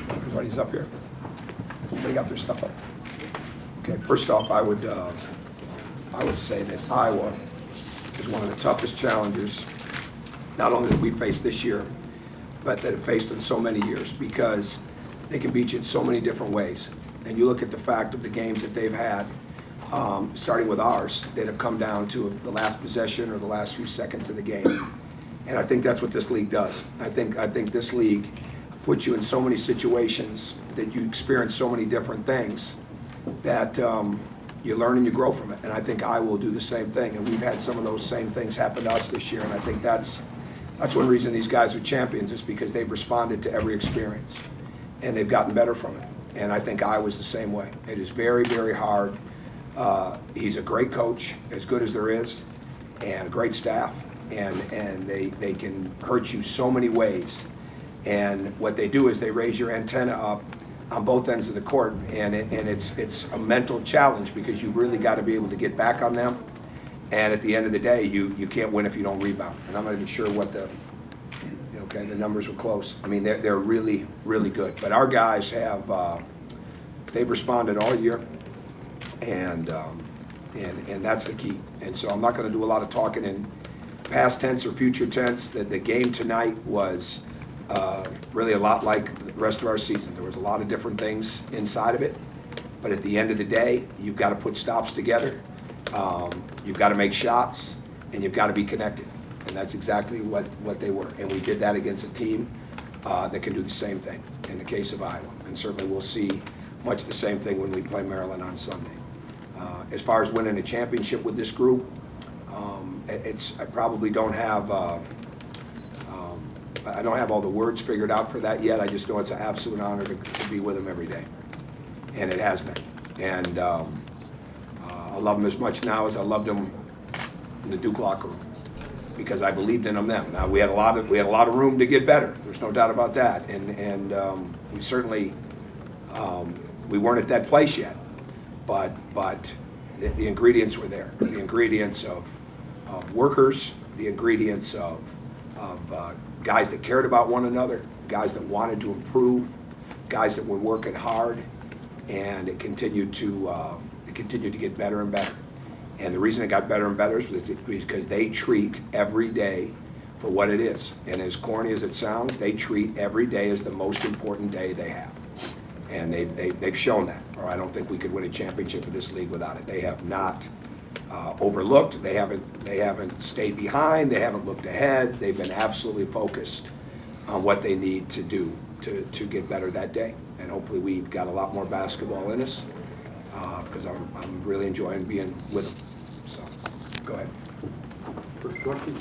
Everybody's up here? They got their stuff up? Okay, first off, I would say that Iowa is one of the toughest challengers, not only that we faced this year, but that have faced in so many years, because they can beat you in so many different ways. And you look at the fact of the games that they've had, starting with ours, that have come down to the last possession or the last few seconds of the game. And I think that's what this league does. I think this league puts you in so many situations that you experience so many different things that you learn and you grow from it. And I think I will do the same thing. And we've had some of those same things happen to us this year. And I think that's one reason these guys are champions, is because they've responded to every experience and they've gotten better from it. And I think I was the same way. It is very, very hard. He's a great coach, as good as there is, and a great staff. And they can hurt you so many ways. And what they do is they raise your antenna up on both ends of the court, and it's a mental challenge, because you've really got to be able to get back on them. And at the end of the day, you can't win if you don't rebound. And I'm not even sure what the numbers were close. I mean, they're really, really good. But our guys have they've responded all year, and that's the key. And so I'm not going to do a lot of talking in past tense or future tense. That the game tonight was really a lot like the rest of our season. There was a lot of different things inside of it, but at the end of the day, you've got to put stops together, you've got to make shots, and you've got to be connected. And that's exactly what they were. And we did that against a team that can do the same thing in the case of Iowa. And certainly we'll see much the same thing when we play Maryland on Sunday. As far as winning a championship with this group, I probably don't have I don't have all the words figured out for that yet. I just know it's an absolute honor to be with them every day, and it has been. And I love them as much now as I loved them in the Duke locker room, because I believed in them then. Now we had a lot of room to get better. There's no doubt about that, and we certainly we weren't at that place yet, but the ingredients were there. The ingredients of workers, the ingredients of guys that cared about one another, guys that wanted to improve, guys that were working hard, and it continued to get better and better. And the reason it got better and better is because they treat every day for what it is. And as corny as it sounds, they treat every day as the most important day they have. And they've shown that. Or I don't think we could win a championship in this league without it. They have not overlooked. They haven't stayed behind. They haven't looked ahead. They've been absolutely focused on what they need to do to get better that day. And hopefully we've got a lot more basketball in us, because I'm really enjoying being with them. So, go ahead. First question.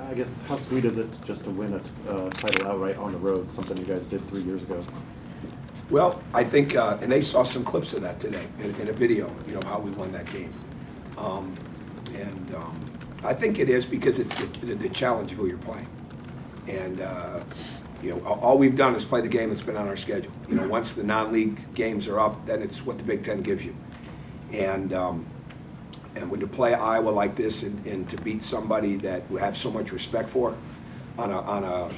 I guess, how sweet is it just to win a title outright on the road, something you guys did 3 years ago? Well, I think, and they saw some clips of that today in a video, how we won that game. I think it is because it's the challenge of who you're playing. And, all we've done is play the game that's been on our schedule. Once the non-league games are up, then it's what the Big Ten gives you. And when you play Iowa like this and to beat somebody that we have so much respect for, I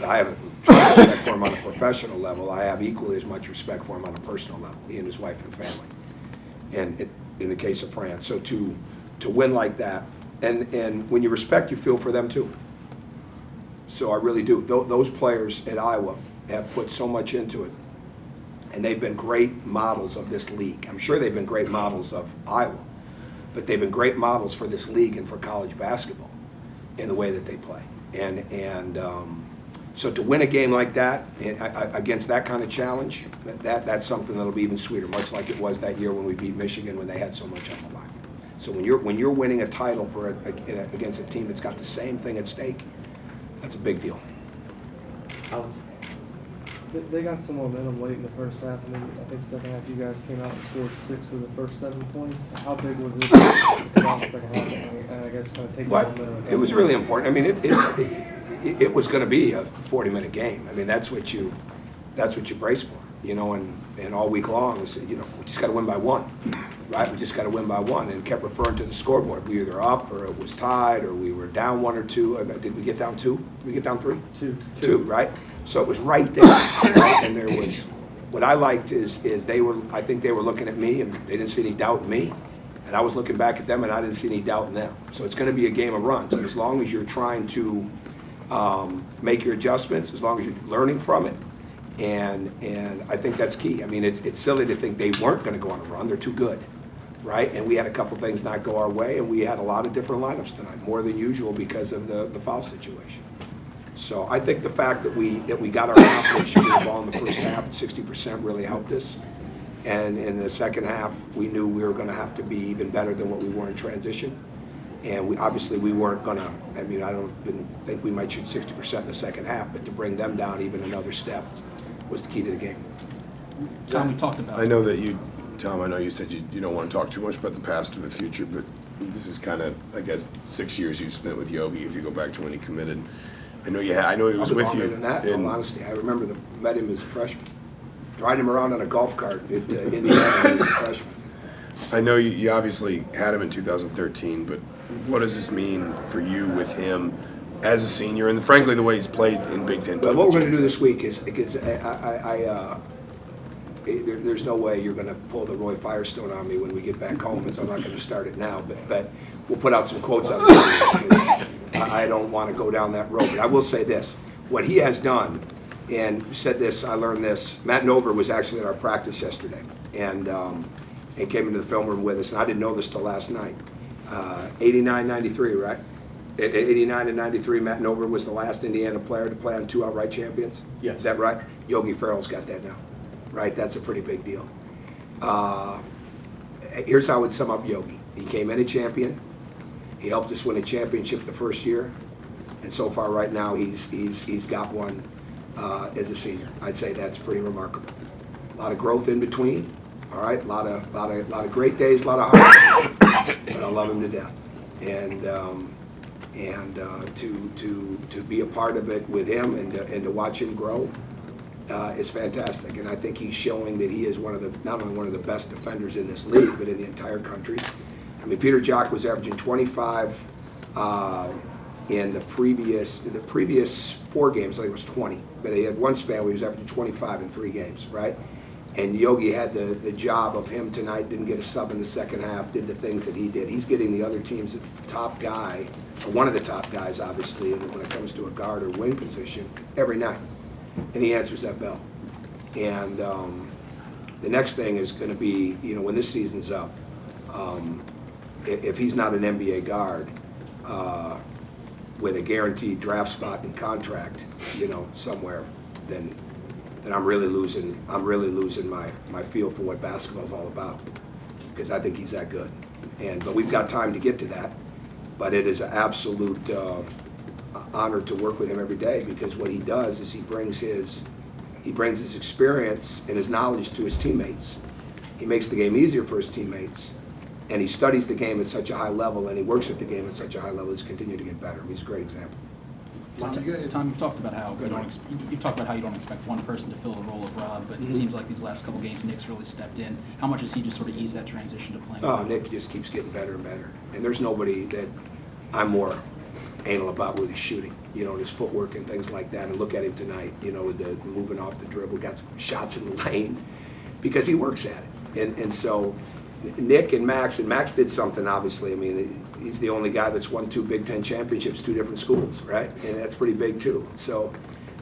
have respect for him on a professional level. I have equally as much respect for him on a personal level, he and his wife and family. And in the case of France, so to win like that, and when you respect, you feel for them too. So I really do. Those players at Iowa have put so much into it, and they've been great models of this league. I'm sure they've been great models of Iowa, but they've been great models for this league and for college basketball in the way that they play. And so to win a game like that against that kind of challenge, that's something that'll be even sweeter, much like it was that year when we beat Michigan when they had so much on the line. So when you're winning a title against a team that's got the same thing at stake, that's a big deal. They got some momentum late in the first half, and then I think second half you guys came out and scored 6 of the first 7 points. How big was it to come out in the second half and I guess kind of take the momentum? It was really important. I mean, it was going to be a 40-minute game. I mean, that's what you brace for, and all week long is we just got to win by 1, right? We just got to win by 1, and kept referring to the scoreboard. We either up, or it was tied, or we were down 1 or 2. Did we get down 2? Did we get down 3? 2. 2, right? So it was right there, right? And there was, what I liked is I think they were looking at me, and they didn't see any doubt in me. And I was looking back at them, and I didn't see any doubt in them. So it's going to be a game of runs. And as long as you're trying to make your adjustments, as long as you're learning from it, and I think that's key. I mean, it's silly to think they weren't going to go on a run. They're too good, right? And we had a couple things not go our way, and we had a lot of different lineups tonight, more than usual because of the foul situation. So I think the fact that we got our confidence shooting the ball in the first half at 60% really helped us. And in the second half, we knew we were going to have to be even better than what we were in transition. And we weren't going to, I mean, didn't think we might shoot 60% in the second half, but to bring them down even another step was the key to the game. Tom, we talked about. I know that Tom, I know you said you don't want to talk too much about the past or the future, but this is kind of, I guess, 6 years you spent with Yogi if you go back to when he committed. I know he was with you. Longer than that, in all honesty. I remember met him as a freshman. Riding him around on a golf cart at Indiana when he was a freshman. I know you obviously had him in 2013, but what does this mean for you with him as a senior, and frankly the way he's played in Big Ten? But what we're going to do this week is, because there's no way you're going to pull the Roy Firestone on me when we get back home, and so I'm not going to start it now. But we'll put out some quotes on this. I don't want to go down that road. But I will say this: what he has done, and you said this, I learned this. Matt Nover was actually at our practice yesterday, and came into the film room with us, and I didn't know this till last night. 89-93, right? 89 and 93, Matt Nover was the last Indiana player to play on 2 outright champions. Yes. Is that right? Yogi Ferrell's got that now, right? That's a pretty big deal. Here's how I would sum up Yogi. He came in a champion. He helped us win a championship the first year, and so far right now he's got one as a senior. I'd say that's pretty remarkable. A lot of growth in between. All right, a lot of great days, a lot of hard days, but I love him to death, and to be a part of it with him and to watch him grow is fantastic. And I think he's showing that he is not only one of the best defenders in this league, but in the entire country. I mean, Peter Jock was averaging 25 in the previous 4 games. I think it was 20, but he had one span where he was averaging 25 in 3 games, right? And Yogi had the job of him tonight, didn't get a sub in the second half, did the things that he did. He's getting the other team's top guy, or one of the top guys, obviously, when it comes to a guard or wing position, every night. And he answers that bell. And the next thing is going to be, when this season's up, if he's not an NBA guard with a guaranteed draft spot and contract, somewhere, then I'm really losing my feel for what basketball's all about, because I think he's that good. But we've got time to get to that. But it is an absolute honor to work with him every day, because what he does is he brings his experience and his knowledge to his teammates. He makes the game easier for his teammates, and he studies the game at such a high level, and he works at the game at such a high level. He's continued to get better. He's a great example. Tom, you've talked about how you don't expect one person to fill the role of Rob, but it seems like these last couple games, Nick's really stepped in. How much has he just sort of eased that transition to playing? Oh, Nick just keeps getting better and better. And there's nobody that I'm more anal about with his shooting, his footwork and things like that. And look at him tonight, with the moving off the dribble, got shots in the lane, because he works at it. And so Nick and Max did something, obviously. I mean, he's the only guy that's won 2 Big Ten championships, 2 different schools, right? And that's pretty big too. So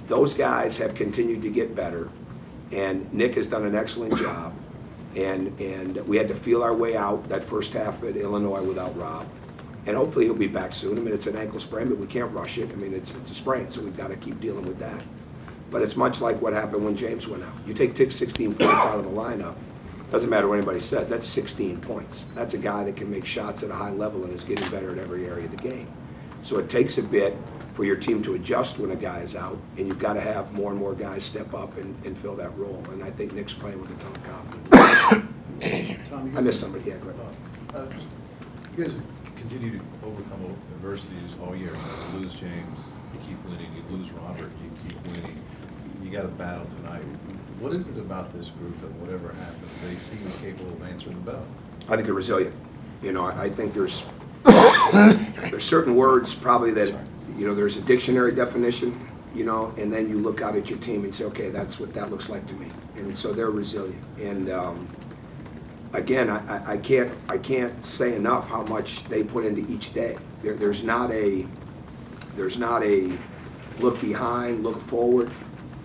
those guys have continued to get better, and Nick has done an excellent job. And we had to feel our way out that first half at Illinois without Rob. And hopefully he'll be back soon. I mean, it's an ankle sprain, but we can't rush it. I mean, it's a sprain, so we've got to keep dealing with that. But it's much like what happened when James went out. You take 16 points out of the lineup, doesn't matter what anybody says, that's 16 points. That's a guy that can make shots at a high level and is getting better at every area of the game. So it takes a bit for your team to adjust when a guy is out, and you've got to have more and more guys step up and fill that role. And I think Nick's playing with a ton of confidence. Tom, I missed somebody. Yeah, go ahead. You guys continue to overcome adversities all year. You lose James, you keep winning. You lose Robert, you keep winning. You got a battle tonight. What is it about this group that whatever happens, they seem capable of answering the bell? I think they're resilient. You know, I think there's certain words probably that, you know, there's a dictionary definition, you know, and then you look out at your team and say, okay, that's what that looks like to me. And so they're resilient. And again, I can't say enough how much they put into each day. There's not a look behind, look forward.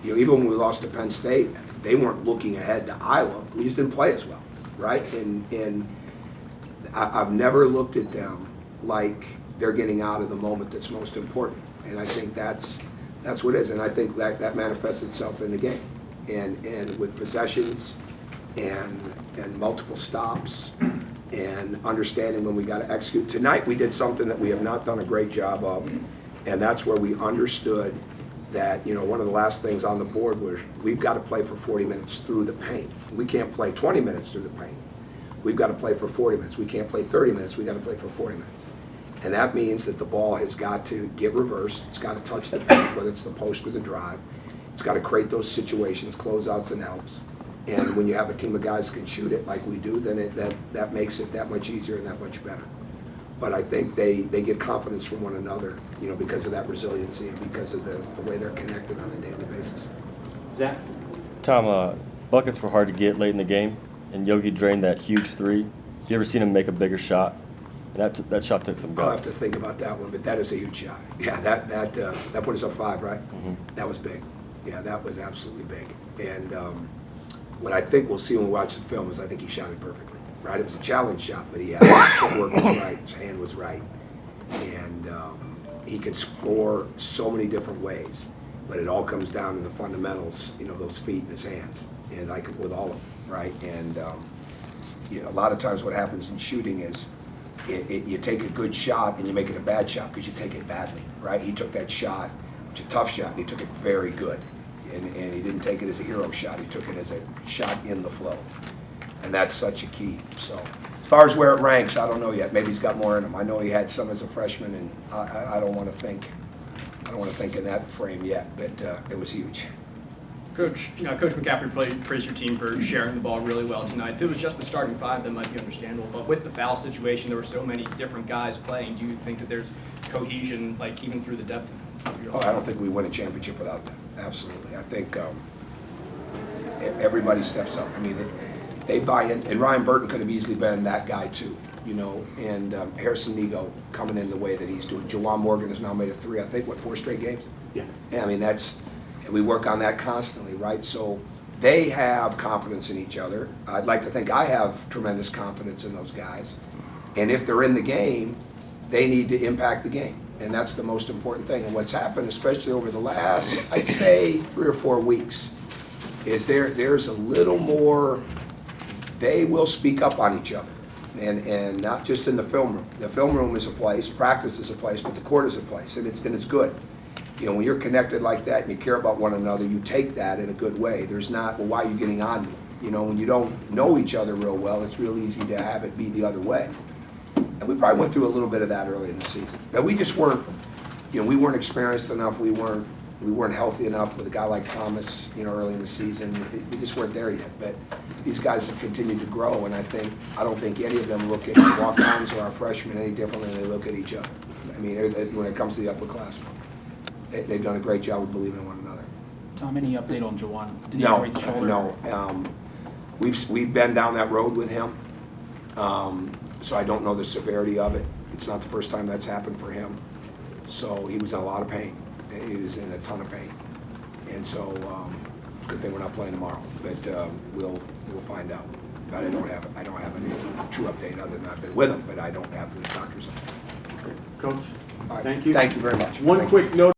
You know, even when we lost to Penn State, they weren't looking ahead to Iowa. We just didn't play as well, right? And I've never looked at them like they're getting out of the moment that's most important. And I think that's what it is. And I think that manifests itself in the game. And with possessions and multiple stops and understanding when we got to execute. Tonight we did something that we have not done a great job of, and that's where we understood that, you know, one of the last things on the board was we've got to play for 40 minutes through the paint. We can't play 20 minutes through the paint. We've got to play for 40 minutes. We can't play 30 minutes. We've got to play for 40 minutes. And that means that the ball has got to get reversed. It's got to touch the paint, whether it's the post or the drive. It's got to create those situations, closeouts and helps. And when you have a team of guys who can shoot it like we do, then that makes it that much easier and that much better. But I think they get confidence from one another, you know, because of that resiliency and because of the way they're connected on a daily basis. Zach? Tom, buckets were hard to get late in the game, and Yogi drained that huge three. You ever seen him make a bigger shot? And that shot took some I'll have guts. to think about that one, but that is a huge shot. Yeah, that put us up 5, right? Mhm. That was big. Yeah, that was absolutely big. And what I think we'll see when we watch the film is I think he shot it perfectly. Right, it was a challenge shot, but he had his footwork was right, his hand was right, and he can score so many different ways. But it all comes down to the fundamentals, you know, those feet and his hands, and like with all of them, right? And you know, a lot of times what happens in shooting is you take a good shot and you make it a bad shot because you take it badly, right? He took that shot, it's a tough shot, and he took it very good, and he didn't take it as a hero shot. He took it as a shot in the flow. And that's such a key. So as far as where it ranks, I don't know yet. Maybe he's got more in him. I know he had some as a freshman, and I don't want to think in that frame yet. But it was huge. Coach, Coach McCaffrey praised your team for sharing the ball really well tonight. If it was just the starting 5, that might be understandable. But with the foul situation, there were so many different guys playing. Do you think that there's cohesion, like even through the depth of your? Oh, I don't think we win a championship without that. Absolutely. I think everybody steps up. I mean, they buy in, and Ryan Burton could have easily been that guy too, you know, and Harrison Nego coming in the way that he's doing. Jawan Morgan has now made it 3, I think, 4 straight games? Yeah. Yeah, I mean, and we work on that constantly, right? So they have confidence in each other. I'd like to think I have tremendous confidence in those guys. And if they're in the game, they need to impact the game. And that's the most important thing. And what's happened, especially over the last, I'd say, 3 or 4 weeks, is there's a little more. They will speak up on each other, and not just in the film room. The film room is a place, practice is a place, but the court is a place, and it's good. You know, when you're connected like that and you care about one another, you take that in a good way. There's not, well, why are you getting on me? You know, when you don't know each other real well, it's real easy to have it be the other way. And we probably went through a little bit of that early in the season. But we just weren't, you know, we weren't experienced enough. We weren't healthy enough with a guy like Thomas, you know, early in the season. We just weren't there yet. But these guys have continued to grow, and I don't think any of them look at our walk-ons or our freshmen any differently than they look at each other. I mean, when it comes to the upperclassmen, they've done a great job of believing in one another. Tom, any update on Jawan? Did he break the shoulder? No. We've been down that road with him, so I don't know the severity of it. It's not the first time that's happened for him. So he was in a lot of pain. He was in a ton of pain, and so it's a good thing we're not playing tomorrow. But we'll find out. But I don't have any true update other than I've been with him, but I don't have the doctor's update. Coach, All right. thank you. Thank you very much. One Thank quick you. note.